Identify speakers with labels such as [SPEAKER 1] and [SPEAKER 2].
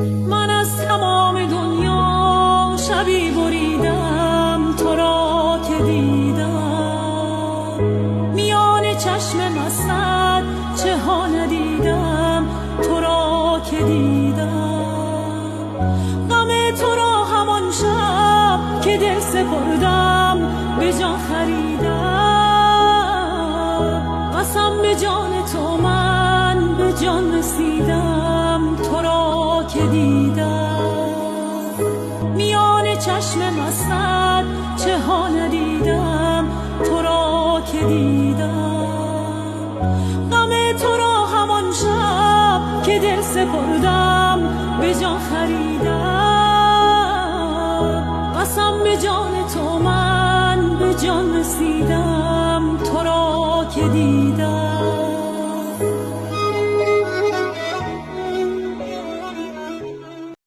[SPEAKER 1] من از تمام دنیا شبی بریدم تو را که دیدم، میان چشم مستت چه ها ندیدم تو را که دیدم. غم تو را همان شب که دل سپردم به جان خریدم، قسم به جان تو من به جان رسیدم تو را که دیدم. میان چشم مستت چه ها ندیدم تو را که دیدم. غم تو را همان شب که دل سپردم به جان خریدم، قسم به جان تو من به جان رسیدم تو را که دیدم.